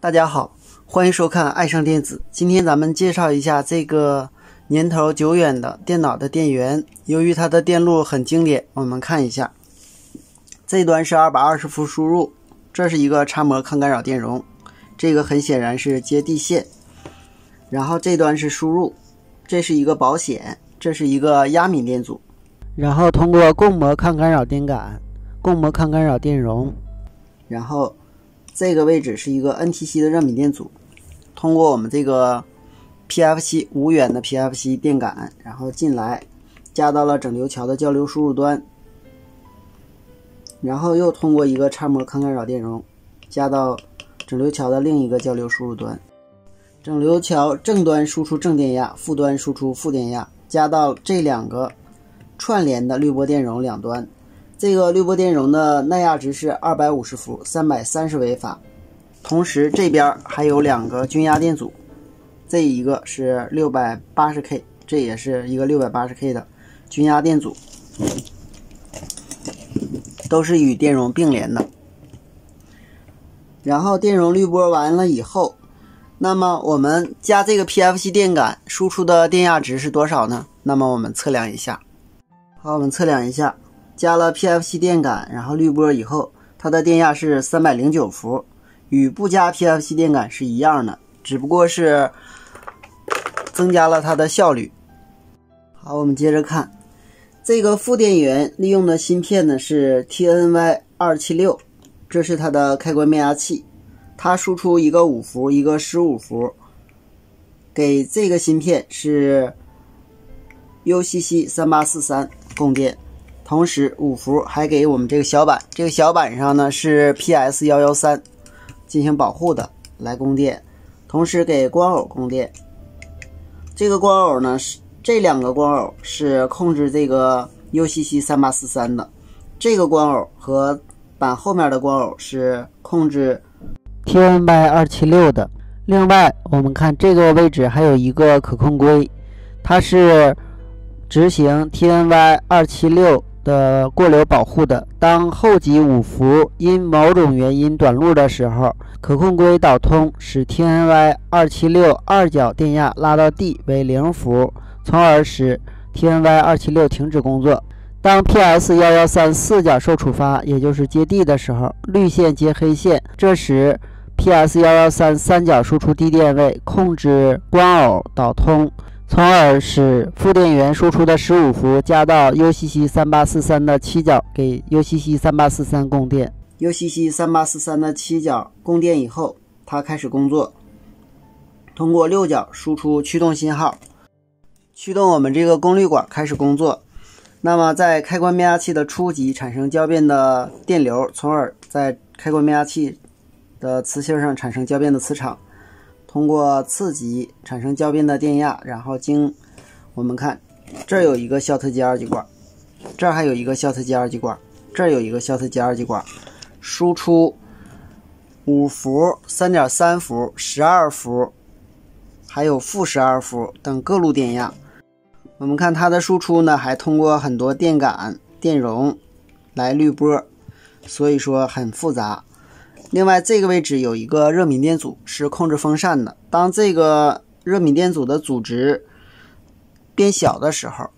大家好，欢迎收看爱上电子。今天咱们介绍一下这个年头久远的电脑的电源。由于它的电路很经典，我们看一下，这端是220伏输入，这是一个插模抗干扰电容，这个很显然是接地线。然后这端是输入，这是一个保险，这是一个压敏电阻。然后通过共模抗干扰电感、共模抗干扰电容，然后这个位置是一个 NTC 的热敏电阻，通过我们这个 PFC 无源的 PFC 电感，然后进来加到了整流桥的交流输入端，然后又通过一个插模抗干扰电容加到整流桥的另一个交流输入端。整流桥正端输出正电压，负端输出负电压，加到这两个串联的滤波电容两端。这个滤波电容的耐压值是250伏330微法，同时这边还有两个均压电阻，这一个是 680K， 这也是一个 680K 的均压电阻，都是与电容并联的。然后电容滤波完了以后，那么我们加这个 PFC 电感输出的电压值是多少呢？那么我们测量一下。好，我们测量一下，加了 PFC 电感，然后滤波以后，它的电压是309伏，与不加 PFC 电感是一样的，只不过是增加了它的效率。好，我们接着看，这个负电源利用的芯片呢是 TNY276， 这是它的开关变压器，它输出一个5伏，一个15伏，给这个芯片是 UCC3843 供电。同时5伏还给我们这个小板，这个小板上呢是 PS113 进行保护的来供电，同时给光偶供电。这个光偶呢是这两个光偶是控制这个 UCC3843 的，这个光偶和板后面的光偶是控制 TNY276 的。另外我们看这个位置还有一个可控规，它是执行 TNY276 的过流保护的。当后级5伏因某种原因短路的时候，可控规导通，使 TNY276 二角电压拉到 D 为0伏，从而使 TNY276 停止工作。当 PS113 四角受触发，也就是接地的时候，绿线接黑线，这时 PS113 三角输出低电位，控制光偶导通，从而使负电源输出的15伏加到 UCC3843 的七角，给 UCC3843 供电。UCC3843 的七角供电以后，它开始工作，通过6角输出驱动信号，驱动我们这个功率管开始工作。那么在开关变压器的初级产生交变的电流，从而在开关变压器的磁芯上产生交变的磁场，通过次级产生交变的电压，然后我们看这儿有一个肖特基二极管，这儿还有一个肖特基二极管，这儿有一个肖特基二极管，输出5伏、3.3伏、12伏还有负12伏等各路电压。我们看它的输出呢还通过很多电感、电容来滤波，所以说很复杂。另外这个位置有一个热敏电阻，是控制风扇的。当这个热敏电阻的阻值变小的时候，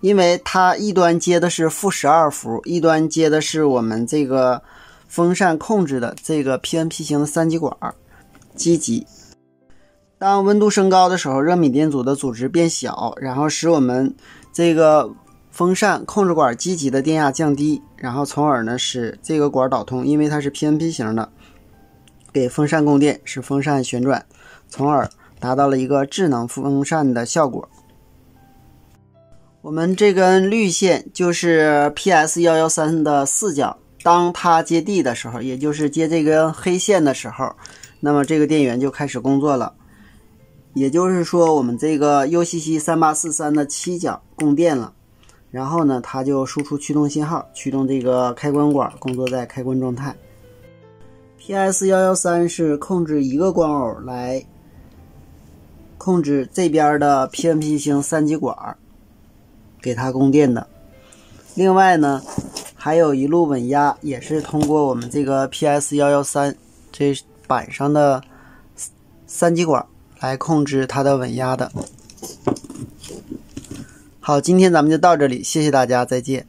因为它一端接的是负12伏，一端接的是我们这个风扇控制的这个 PNP 型的三极管基极。当温度升高的时候，热敏电阻的阻值变小，然后使我们这个风扇控制管基极的电压降低，然后从而呢使这个管导通，因为它是 PNP 型的，给风扇供电，使风扇旋转，从而达到了一个智能风扇的效果。我们这根绿线就是 PS113 的四角，当它接地的时候，也就是接这根黑线的时候，那么这个电源就开始工作了。也就是说我们这个 UCC3843 的七角供电了，然后呢它就输出驱动信号，驱动这个开关管工作在开关状态。PS113 是控制一个光偶来控制这边的 PNP 型三极管给它供电的。另外呢还有一路稳压，也是通过我们这个 PS113 这板上的3极管来控制它的稳压的。好，今天咱们就到这里，谢谢大家，再见。